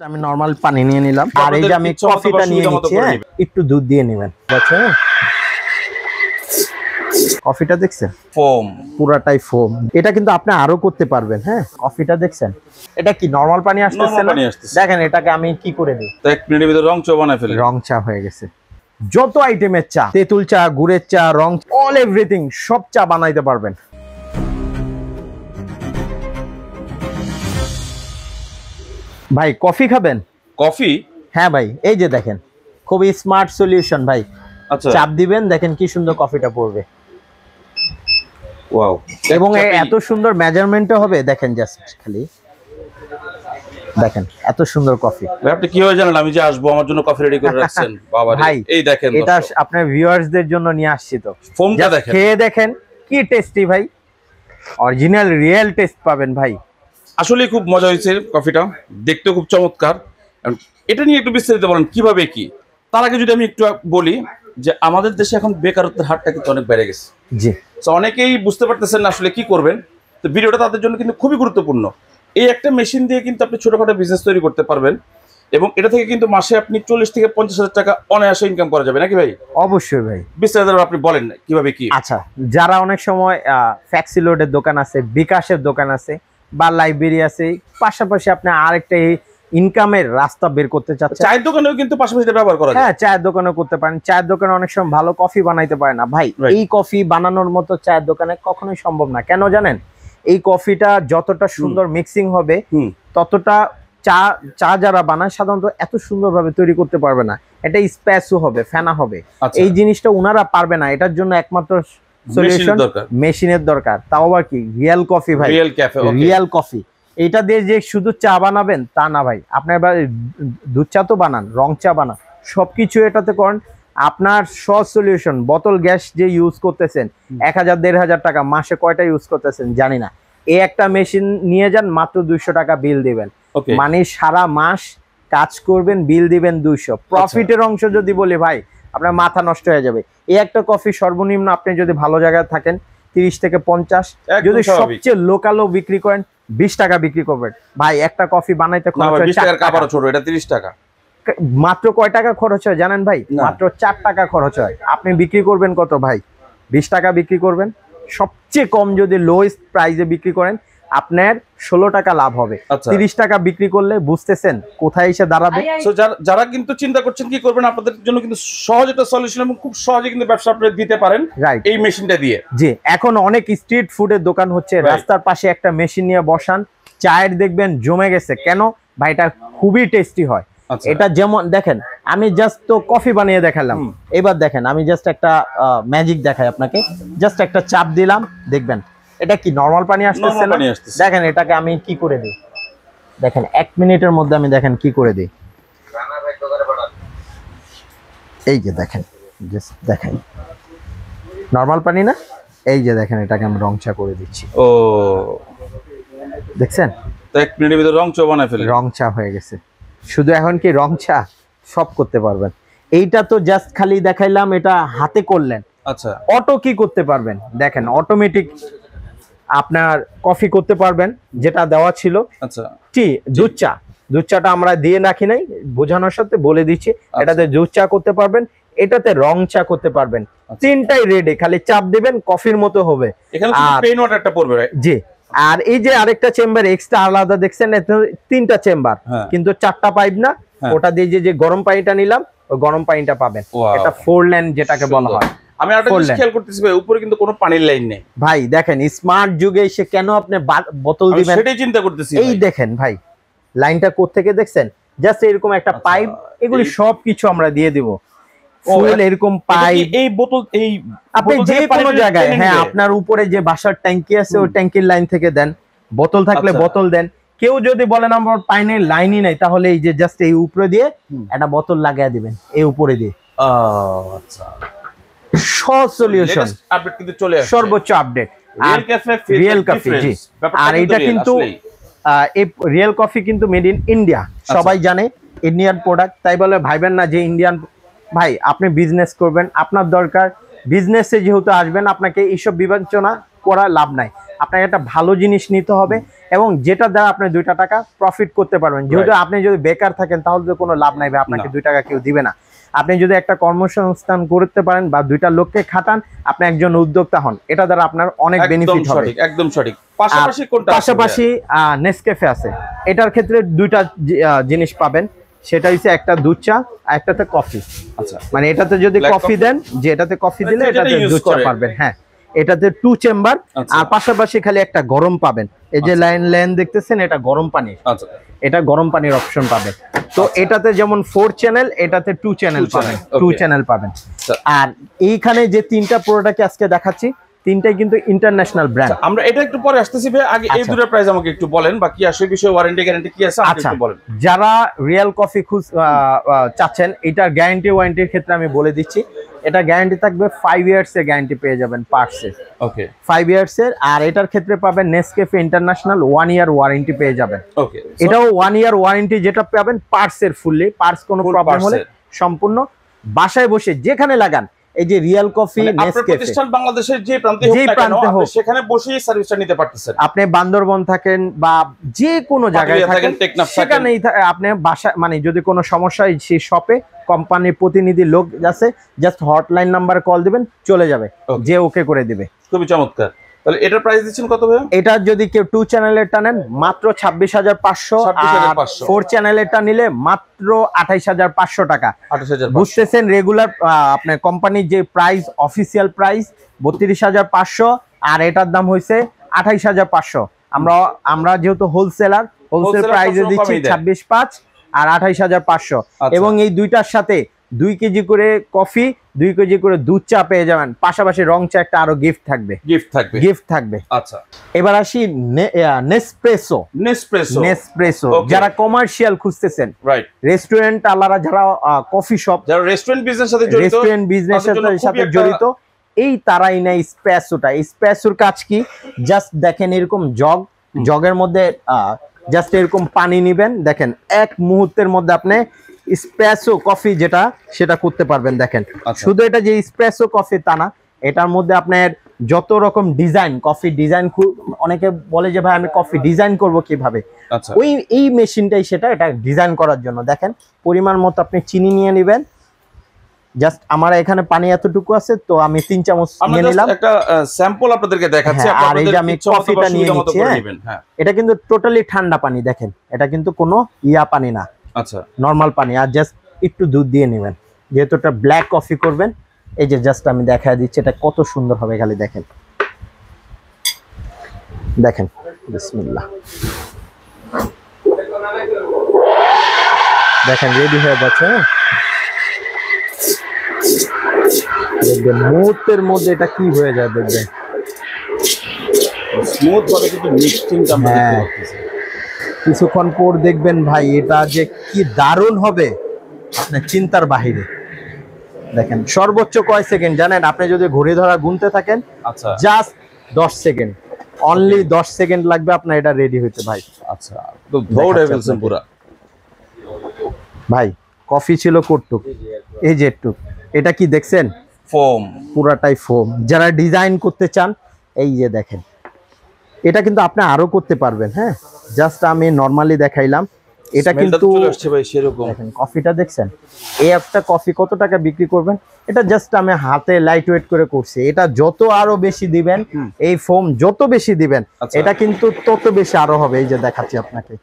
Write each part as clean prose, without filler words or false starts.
আমি নরমাল পানি নিয়ে নিলাম আর এই যে আমি কফিটা নিয়ে নিচ্ছি একটু দুধ দিয়ে নেবেন আচ্ছা কফিটা দেখছেন ফোম পুরাটাই ফোম এটা কিন্তু আপনি আরো করতে পারবেন হ্যাঁ কফিটা দেখছেন এটা কি নরমাল পানি আসছে না দেখেন এটাকে আমি কি করে দিই তো 1 মিনিটের ভিতর রং চা বানায় ফেলি রং চা হয়ে গেছে যত আইটেমের চা তেঁতুল চা গুড়ের চা রং অল এভরিথিং সব চা বানাইতে পারবেন ভাই কফি খাবেন কফি হ্যাঁ ভাই এই যে দেখেন খুবই স্মার্ট সলিউশন ভাই আচ্ছা চাপ দিবেন দেখেন কি সুন্দর কফিটা পড়বে ওয়াও এবং এত সুন্দর মেজারমেন্টও হবে দেখেন জাস্ট খালি দেখেন এত সুন্দর কফি ভাই আপনি কি হয় জানেন আমি যে আসবো আমার জন্য কফি রেডি করে রাখছেন বাবা রে এই দেখেন এটা আপনার ভিউয়ার্সদের জন্য নিয়ে আসছি তো ফোমটা দেখেন খেয়ে দেখেন কি টেস্টি ভাই অরিজিনাল রিয়েল টেস্ট পাবেন ভাই আসলে খুব মজা হয়েছে কফিটা দেখতে খুব চমৎকার এটা নিয়ে একটু বিস্তারিত বলেন কিভাবে কি তার আগে যদি আমি একটু বলি যে আমাদের দেশে এখন বেকারত্বের হারটা কিন্তু অনেক বেড়ে গেছে জি তো অনেকেই বুঝতে পারতেছেন না আসলে কি করবেন তো ভিডিওটা তাদের জন্য কিন্তু খুবই গুরুত্বপূর্ণ এই একটা মেশিন দিয়ে কিন্তু আপনি ছোটখাটো বিজনেস তৈরি করতে পারবেন এবং এটা থেকে কিন্তু মাসে আপনি 40 থেকে 50,000 টাকা অনায়াসে ইনকাম করা যাবে নাকি ভাই অবশ্যই ভাই বিস্তারিত আপনি বলেন কিভাবে কি আচ্ছা যারা অনেক সময় ফ্যাক্সি লোডের দোকান আছে বিকাশের দোকান আছে বা লাইব্রেরি আছে পাশাপাশি আপনি আরেকটা ইনকামের রাস্তা বের করতে চাচ্ছেন চায়ের দোকানেও কিন্তু পাশাপাশি এটা ব্যবহার করা যায় হ্যাঁ চায়ের দোকানেও করতে পারেন চায়ের দোকানে অনেক সময় ভালো কফি বানাইতে পারে না ভাই এই কফি বানানোর মতো চায়ের দোকানে কখনোই সম্ভব না কেন জানেন এই কফিটা যতটা সুন্দর মিক্সিং হবে ততটা চা যারা বানায় সাধারণত এত সুন্দরভাবে তৈরি করতে পারবে না এটা স্প্যাসও হবে ফেনা হবে এই জিনিসটা উনারা পারবে না এটার জন্য একমাত্র সলিউশন মেশিনের দরকার তাও আবার কি রিয়েল কফি ভাই রিয়েল কফি এটা দিয়ে যে শুধু চা বানাবেন তা না ভাই আপনার দুধ চা তো বানান রং চা বানান সবকিছু এটাতে করেন আপনার সব সলিউশন বোতল গ্যাস যে ইউজ করতেছেন 1000-1500 টাকা মাসে কয়টা ইউজ করতেছেন জানি না এই একটা মেশিন নিয়ে যান মাত্র 200 টাকা বিল দিবেন মানে সারা মাস কাজ করবেন বিল দিবেন 200 প্রফিটের অংশ যদি বলি ভাই আপনার মাথা নষ্ট হয়ে যাবে এই একটা কফি সর্বনিম্ন আপনি যদি ভালো জায়গায় থাকেন 30 থেকে 50 যদি সবচেয়ে লোকালও বিক্রি করেন 20 টাকা বিক্রি করবেন ভাই একটা কফি বানাইতে খরচ হয় 20 টাকার কাপড় ছোট এটা 30 টাকা মাত্র কয় টাকা খরচ হয় জানেন ভাই মাত্র 4 টাকা খরচ হয় আপনি বিক্রি করবেন কত ভাই 20 টাকা বিক্রি করবেন সবচেয়ে কম যদি লোয়েস্ট প্রাইসে বিক্রি করেন আপনার 16 টাকা লাভ হবে 30 টাকা বিক্রি করলে বুঝতেছেন কোথায় এসে দাঁড়াবে সো যারা কিন্তু চিন্তা করছেন কি করবেন আপনাদের জন্য কিন্তু সহজ একটা সলিউশন এবং খুব সহজে কিন্তু ব্যবসা আপনারা দিতে পারেন এই মেশিনটা দিয়ে জি এখন অনেক স্ট্রিট ফুডের দোকান হচ্ছে রাস্তার পাশে একটা মেশিন নিয়ে বসান চায়ের দেখবেন জমে গেছে কেন ভাই এটা খুবই টেস্টি হয় এটা যেমন দেখেন আমি জাস্ট তো কফি বানিয়ে দেখালাম এবার দেখেন আমি জাস্ট একটা ম্যাজিক দেখাই আপনাকে জাস্ট একটা চাপ দিলাম দেখবেন এটা কি নরমাল পানি আসতেছে না দেখেন এটাকে আমি কি করে দিই দেখেন 1 মিনিটের মধ্যে আমি দেখেন কি করে দিই এই যে দেখেন জাস্ট দেখেন নরমাল পানি না এই যে দেখেন এটাকে আমি রং চা করে দিচ্ছি ও দেখছেন তো 1 মিনিটের ভিতর রং চা বানায় ফেলি রং চা হয়ে গেছে শুধু এখন কি রং চা সব করতে পারবেন এইটা তো জাস্ট খালি দেখাইলাম এটা হাতে করলেন আচ্ছা অটো কি করতে পারবেন দেখেন অটোমেটিক আপনার কফি করতে পারবেন যেটা দেওয়া ছিল আচ্ছা টি দুধ চাটা আমরা দিয়ে রাখি নাই বোঝানোর সাথে বলে দিচ্ছি এটাতে দুধ চা করতে পারবেন এটাতে রং চা করতে পারবেন তিনটাই রেডি খালি চাপ দিবেন কফির মতো হবে এখানে প্লেন ওয়াটারটা পড়বে জি আর এই যে আরেকটা চেম্বার এক্সট্রা আলাদা দেখছেন তিনটা চেম্বার কিন্তু 4টা পাইপ না ওটা দিয়ে যে গরম পানিটা নিলাম ওই গরম পানিটা পাবেন এটা 4 লেন যেটাকে বলা হয় আমি একটা জিনিস খেয়াল করতেছি ভাই উপরে কিন্তু কোনো পানির লাইন নেই ভাই দেখেন স্মার্ট যুগে এসে কেন আপনি বোতল দিবেন সেটাই চিন্তা করতেছি এই দেখেন ভাই লাইনটা কোথা থেকে দেখছেন জাস্ট এরকম একটা পাইপ এগুলি সবকিছু আমরা দিয়ে দিব ফুল এরকম পাইপ এই বোতল এই আপনি যে কোনো জায়গায় হ্যাঁ আপনার উপরে যে বাসার ট্যাঙ্কি আছে ওই ট্যাঙ্কির লাইন থেকে দেন বোতল থাকলে বোতল দেন কেউ যদি বলেন আমার পানির লাইনই নাই তাহলে এই যে জাস্ট এই উপরে দিয়ে একটা বোতল লাগিয়ে দিবেন এই উপরে দিয়ে আচ্ছা সব সলিউশন আপডেট কিন্তু চলে আসছে সর্বোচ্চ আপডেট রিয়েল কফি জি আর এটা কিন্তু এই রিয়েল কফি কিন্তু মেড ইন ইন্ডিয়া সবাই জানে ইন্ডিয়ান প্রোডাক্ট তাই বলে ভাইবেন না যে ইন্ডিয়ান ভাই আপনি বিজনেস করবেন আপনার দরকার বিজনেসে যেহেতু আসবেন আপনাকে এইসব বিবেচনা করা লাভ নাই আপনাকে একটা ভালো জিনিস নিতে হবে এবং যেটা দ্বারা আপনি 2টা টাকা প্রফিট করতে পারবেন। যেহেতু আপনি যদি বেকার থাকেন তাহলে তো কোনো লাভ নাই, আপনাকে 2 টাকা কেউ দিবে না। আপনি যদি একটা কর্মসংস্থান করতে পারেন বা 2টা লোককে খাটান, আপনি একজন উদ্যোক্তা হন, এটা দ্বারা আপনার অনেক বেনিফিট হবে। একদম সঠিক। পাশাপাশি কোনটা? পাশাপাশি নেসক্যাফে আছে। এটার ক্ষেত্রে 2টা জিনিস পাবেন, সেটা হচ্ছে একটা দুধ চা আর একটাতে কফি। আচ্ছা, মানে এটাতে যদি কফি দেন, যে এটাতে কফি দিলে এটাতে দুধ চা পাবেন। হ্যাঁ, এটাতে 2 চেম্বার, আর পাশাপাশি খালি একটা গরম পাবেন। এই যে লাইন দেখতেছেন, এটা গরম পানি। আচ্ছা, এটা গরম পানির অপশন পাবেন। তো এটাতে যেমন 4 চ্যানেল, এটাতে 2 চ্যানেল পাবেন, 2 চ্যানেল পাবেন। আর এইখানে যে 3টা প্রোডাক্ট আজকে দেখাচ্ছি, 3টাই কিন্তু ইন্টারন্যাশনাল ব্র্যান্ড। আমরা এটা একটু পরে আসতেছি ভাই, আগে এই দুটোর প্রাইস আমাকে একটু বলেন, বাকি আসে বিষয়ে ওয়ারেন্টি গ্যারান্টি কি আছে আমাকে একটু বলেন। যারা রিয়েল কফি চাচ্ছেন, এটার গ্যারান্টি ওয়ারেন্টির ক্ষেত্রে আমি বলে দিচ্ছি, এটা গ্যারান্টি থাকবে 5 ইয়ার্স এর গ্যারান্টি পেয়ে যাবেন পার্টসে। ওকে, 5 ইয়ার্স এর। আর এটার ক্ষেত্রে পাবেন নেসক্যাফে ইন্টারন্যাশনাল 1 ইয়ার ওয়ারেন্টি পেয়ে যাবেন। ওকে, এটাও 1 ইয়ার ওয়ারেন্টি, যেটা পাবেন পার্টসের ফুললি। পার্টস কোনো প্রবলেম হলে সম্পূর্ণ বাসায় বসে যেখানে লাগান, এই যে রিয়েল কফি নেসক্যাফে প্রতিষ্ঠান বাংলাদেশের যে প্রান্তে হোক সেখানে বসেই সার্ভিসটা নিতে পারতেছেন। আপনি বান্দরবন থাকেন বা যে কোনো জায়গায় থাকেন, সেখানেই আপনি বাসা, মানে যদি কোনো সমস্যা হয় সেই শপে কোম্পানির প্রতিনিধি লোক আছে, জাস্ট হটলাইন নাম্বারে কল দিবেন, চলে যাবে, যে ওকে করে দিবে। খুবই চমৎকার। তাহলে এটার প্রাইস দিচ্ছেন কত ভাই? এটা যদি কেউ 2 চ্যানেলেরটা নেন মাত্র 26,500, আর 4 চ্যানেলেরটা নিলে মাত্র 28,500 টাকা। বুঝতেছেন, রেগুলার আপনার কোম্পানির যে প্রাইস, অফিসিয়াল প্রাইস 32,500, আর এটার দাম হয়েছে 28,500। আমরা যেহেতু হোলসেল প্রাইসে দিচ্ছি 26,500 আর 28,500। এবং এই দুইটার সাথে 2 কেজি করে কফি, 2 কেজি করে দুধ চা পেয়ে যাবেন। পাশাপাশি রং চা একটা আরো গিফট থাকবে। আচ্ছা, এবার আসি নেসপ্রেসো। যারা কমার্শিয়াল খুঁজতেছেন, রাইট, রেস্টুরেন্ট আলারা, যারা কফি শপ, যারা রেস্টুরেন্ট বিজনেসের সাথে জড়িত, এই তারাই না স্পেসোটা। স্পেসোর কাজ কি? জাস্ট দেখেন, এরকম জগের মধ্যে জাস্ট এরকম পানি নিবেন, দেখেন 1 মুহূর্তের মধ্যে আপনি স্পেসো কফি যেটা সেটা করতে পারবেন। দেখেন, শুধু এটা যে স্পেসো কফি তা না, এটার মধ্যে আপনার যত রকম ডিজাইন, কফি ডিজাইন, অনেকে বলে যে ভাই আমি কফি ডিজাইন করব কিভাবে, এই মেশিনটাই সেটা, এটা ডিজাইন করার জন্য। দেখেন, পরিমাণ মতো আপনি চিনি নিয়ে নেবেন। জাস্ট আমার এখানে পানি এতটুকু আছে, তো আমি 3 চামচ নিয়ে নিলাম। একটা স্যাম্পল আপনাদেরকে দেখাচ্ছি। আর এই যে আমি কফিটা নিয়ে নিচ্ছি। এটা কিন্তু টোটালি ঠান্ডা পানি, দেখেন, এটা কিন্তু কোনো পানি না, আচ্ছা, নরমাল পানি। আর জাস্ট একটু দুধ দিয়ে নেবেন, যেহেতু এটা ব্ল্যাক কফি করবেন। এই যে জাস্ট আমি দেখা দিচ্ছি এটা কত সুন্দর হবে, খালি দেখেন। বিসমিল্লাহ, দেখেন রেডি হয়ে যাচ্ছে। দেখবেন মুহূর্তের মধ্যে এটা কি হয়ে যায়, দেখবেন স্মুথ ভাবে কিন্তু মিক্সিংটা আমরা দেখতে পাচ্ছি। কিছুক্ষণ পর দেখবেন ভাই, এটা যে কি দারুণ হবে আপনার চিন্তার বাহিরে। দেখেন, সর্বোচ্চ কয় সেকেন্ড জানেন? আপনি যদি ঘড়ি ধরা গুনতে থাকেন, আচ্ছা, জাস্ট 10 সেকেন্ড, অনলি 10 সেকেন্ড লাগবে আপনার এটা রেডি হইতে ভাই। আচ্ছা, তো দৌড়ে ফেলছেন পুরা ভাই। কফি ছিল কটুক, এই যে একটু, এটা কি দেখছেন? ফোম, পুরাটাই ফোম। যারা ডিজাইন করতে চান, এই যে দেখেন, এটা কিন্তু আপনি আরো করতে পারবেন। হ্যাঁ, জাস্ট আমি নরমালি দেখাইলাম। এটা কিন্তু দেখেন, কফিটা দেখছেন, এই একটা কফি কত টাকা বিক্রি করবেন? এটা জাস্ট আমি হাতে লাইট ওয়েট করে করছি। এটা যত আরো বেশি দিবেন, এই ফোম যত বেশি দিবেন, এটা কিন্তু তত বেশি আরো হবে। এই যে দেখাচ্ছি আপনাকে,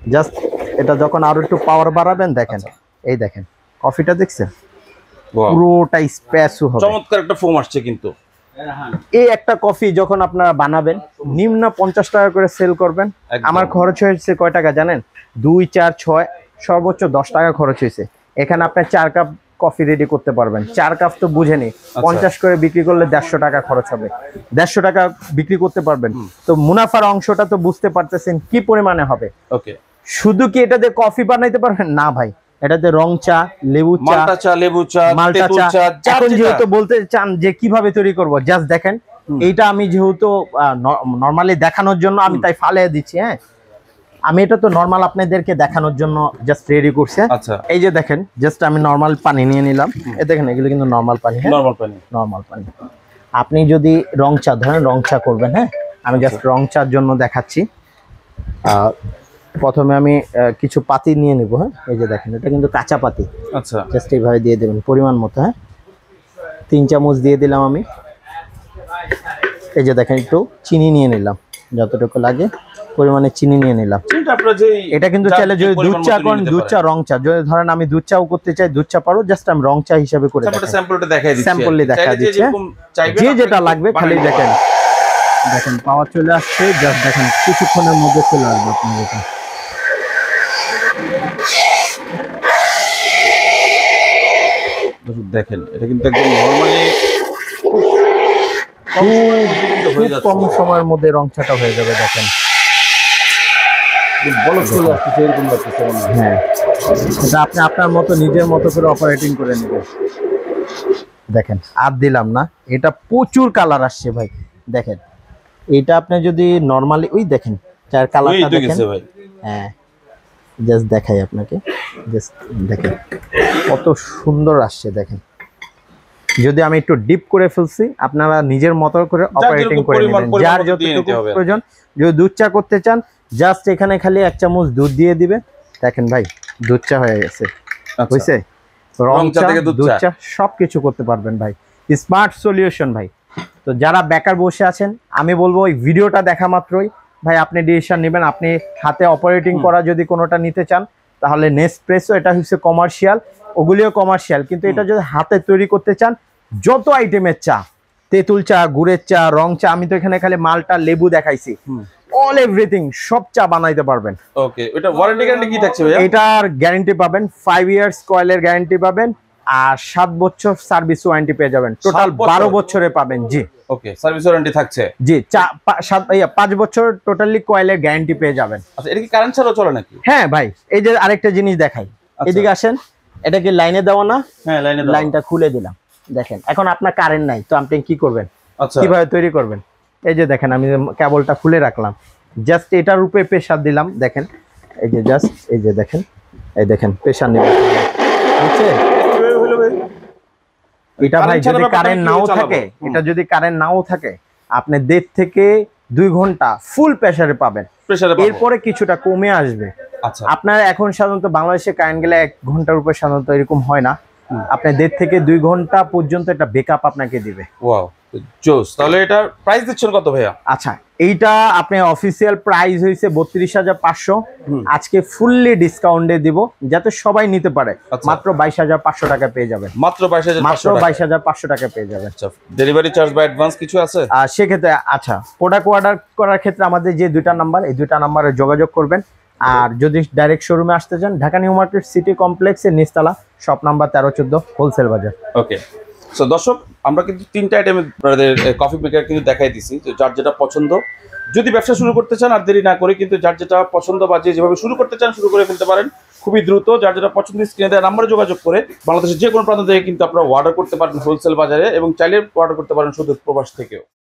জাস্ট এটা যখন আরো একটু পাওয়ার বাড়াবেন, দেখেন, এই দেখেন কফিটা দেখছেন, পুরোটা স্পেসও হবে। চমৎকার একটা ফোম আসছে কিন্তু। এই একটা কফি যখন আপনারা বানাবেন, নিম্ন 50 টাকা করে সেল করবেন। আমার খরচ হয়েছে কয় টাকা জানেন? 2, 4, 6, সর্বোচ্চ 10 টাকা খরচ হয়েছে। এখানে আপনি 4 কাপ কফি রেডি করতে পারবেন। 4 কাপ তো বুঝেনি, 50 করে বিক্রি করলে 150 টাকা খরচ হবে। 150 টাকা বিক্রি করতে পারবেন। তো মুনাফার অংশটা তো বুঝতে পারতেছেন কি পরিমাণে হবে। ওকে, শুধু কি এটা দিয়ে কফি বানাইতে পারবেন? না ভাই, এটাতে রং চা, লেবু চা, মাল্টা চা, এখন যেহেতু বলতে চান যে কিভাবে তৈরি করব, জাস্ট দেখেন, এইটা আমি যেহেতু নরমালি দেখানোর জন্য আমি তাই ফালিয়ে দিচ্ছি। হ্যাঁ, আমি এটা তো নরমাল আপনাদেরকে দেখানোর জন্য জাস্ট রেডি করছি। আচ্ছা, এই যে দেখেন, জাস্ট আমি নরমাল পানি নিয়ে নিলাম। এই দেখেন, এগুলো কিন্তু নরমাল পানি। হ্যাঁ, নরমাল পানি। আপনি যদি রং চা ধরেন, রং চা করবেন, হ্যাঁ, আমি জাস্ট রং চার জন্য দেখাচ্ছি। প্রথমে আমি কিছু পাতি নিয়ে নেব। হ্যাঁ, এই যে দেখেন এটা কিন্তু কাঁচা পাতি। আচ্ছা, জাস্ট এইভাবে দিয়ে দেবেন পরিমাণ মতো। হ্যাঁ, 3 চামচ দিয়ে দিলাম আমি। এই যে দেখেন একটু চিনি নিয়ে নিলাম, যতটুকু লাগে পরিমাণে চিনি নিয়ে নিলাম। এটা কিন্তু চাইলে যদি দুধ চা করেন দুধ চা, রং চা, যদি ধরেন আমি দুধ চাও করতে চাই দুধ চা পারো, জাস্ট আমি রং চা হিসাবে করে স্যাম্পলটা দেখাই দিচ্ছি, স্যাম্পললি দেখা দিচ্ছে। যে যেটা লাগবে খালি দেখেন, দেখেন পাওয়ার চলে আসছে। জাস্ট দেখেন কিছুক্ষণের মধ্যে চলে আসবে আপনার এটা। দেখেন এটা কিন্তু একদম নরমালি খুব কম সময়ের মধ্যে রং চাটা হয়ে যাবে। দেখেন হ্যাঁ, এটা আপনি আপনার মতো নিজের মতো করে অপারেটিং করে নেবেন। দেখেন আর দিলাম না, এটা প্রচুর কালার আসছে ভাই। দেখেন এটা আপনি যদি নরমালি ওই দেখেন চার কালারটা দেখেন। হ্যাঁ, জাস্ট দেখাই আপনাকে, জাস্ট দেখেন কত সুন্দর আসছে। দেখেন যদি আমি একটু ডিপ করে ফেলছি, আপনারা নিজের মতো করে অপারেটিং করে নেবেন, যার যতটুকু প্রয়োজন। যদি দুধ চা করতে চান জাস্ট এখানে খালি 1 চামচ দুধ দিয়ে দিবেন। দেখেন ভাই দুধ চা হয়ে গেছে, বুঝছে? রং চা থেকে দুধ চা সবকিছু করতে পারবেন ভাই। স্মার্ট সলিউশন ভাই। তো যারা বেকার বসে আছেন, আমি বলবো এই ভিডিওটা দেখা মাত্রই ভাই আপনি ডিসিশন নেবেন। আপনি হাতে অপারেটিং করা যদি কোনোটা নিতে চান তাহলে নেসপ্রেসো, এটা হচ্ছে কমার্শিয়াল, ওগুলিও কমার্শিয়াল, কিন্তু এটা যদি হাতে তৈরি করতে চান যত আইটেমের চা, তেঁতুল চা, গুড়ের চা, রং চা, আমি তো এখানে খালি মালটা লেবু দেখাইছি, অল এভরিথিং সব চা বানাইতে পারবেন। ওকে, এটা ওয়ারেন্টি গ্যারান্টি কি থাকছে ভাইয়া? এটার গ্যারান্টি পাবেন 5 ইয়ার্স কয়েলের গ্যারান্টি পাবেন, আর 7 বছর সার্ভিস ওয়ারেন্টি পেয়ে যাবেন। টোটাল 12 বছরে পাবেন। জি ওকে, সার্ভিস ওয়ারেন্টি থাকছে। জি 5 বছর টোটালি কয়েলের গ্যারান্টি পেয়ে যাবেন। আচ্ছা, এটা কি কারেন্ট ছাড়াও চলে নাকি? হ্যাঁ ভাই, এই যে আরেকটা জিনিস দেখাই, এদিকে আসেন। এটা কি লাইনে দেওয়া না? হ্যাঁ, লাইনে দাও। লাইনটা খুলে দিলাম। দেখেন এখন আপনার কারেন্ট নাই, তো আপনি কি করবেন? আচ্ছা, কিভাবে তৈরি করবেন? এই যে দেখেন আমি কেবলটা খুলে রাখলাম, জাস্ট এটার উপরে প্রেসার দিলাম। দেখেন এই যে জাস্ট এই যে দেখেন, এই দেখেন প্রেসার নেবে, বুঝছে? এটা ভাই যদি কারেন্ট নাও থাকে, এটা যদি কারেন্ট নাও থাকে আপনি 1.5 থেকে 2 ঘন্টা ফুল প্রেসারে পাবেন। এরপরে কিছুটা কমে আসবে। আচ্ছা, আপনার এখন সাধারণত বাংলাদেশে কারেন্ট গেলে 1 ঘন্টার উপর সাধারণত এরকম হয় না, আপনি 1.5 থেকে 2 ঘন্টা পর্যন্ত এটা ব্যাকআপ আপনাকে দিবে। ওয়াও, জোস। তাহলে এটার প্রাইস দিচ্ছেন কত ভাইয়া? আচ্ছা, এইটা আপনি অফিসিয়াল প্রাইস হইছে 32,500, আজকে ফুললি ডিসকাউন্টে দিব যাতে সবাই নিতে পারে। মাত্র 22,500 টাকা পেয়ে যাবেন। মাত্র 22,500 টাকা পেয়ে যাবেন। আচ্ছা, ডেলিভারি চার্জ বা অ্যাডভান্স কিছু আছে? সেক্ষেত্রে আচ্ছা, প্রোডাক্ট অর্ডার করার ক্ষেত্রে আমাদের যে 2টা নাম্বার, এই 2টা নাম্বারে যোগাযোগ করবেন। আর যদি ডাইরেক্ট শোরুমে আসতে চান, ঢাকা নিউ মার্কেট সিটি কমপ্লেক্সের নিচতলা, শপ নাম্বার 13-14, হোলসেল বাজার। ওকে, সো দর্শক আমরা কিন্তু 3টা আইটেমের কফি মেকার কিন্তু দেখাই দিছি। তো যার যেটা পছন্দ, যদি ব্যবসা শুরু করতে চান আর দেরি না করে কিন্তু যার যেটা পছন্দ বা যেভাবে শুরু করতে চান শুরু করে ফেলতে পারেন খুবই দ্রুত। যার যেটা পছন্দ স্ক্রিনে দেওয়া নাম্বারে যোগাযোগ করে বাংলাদেশের যে কোনো প্রান্ত থেকে কিন্তু আপনারা অর্ডার করতে পারেন হোলসেল বাজারে, এবং চাইলে অর্ডার করতে পারেন শুধু প্রবাস থেকেও।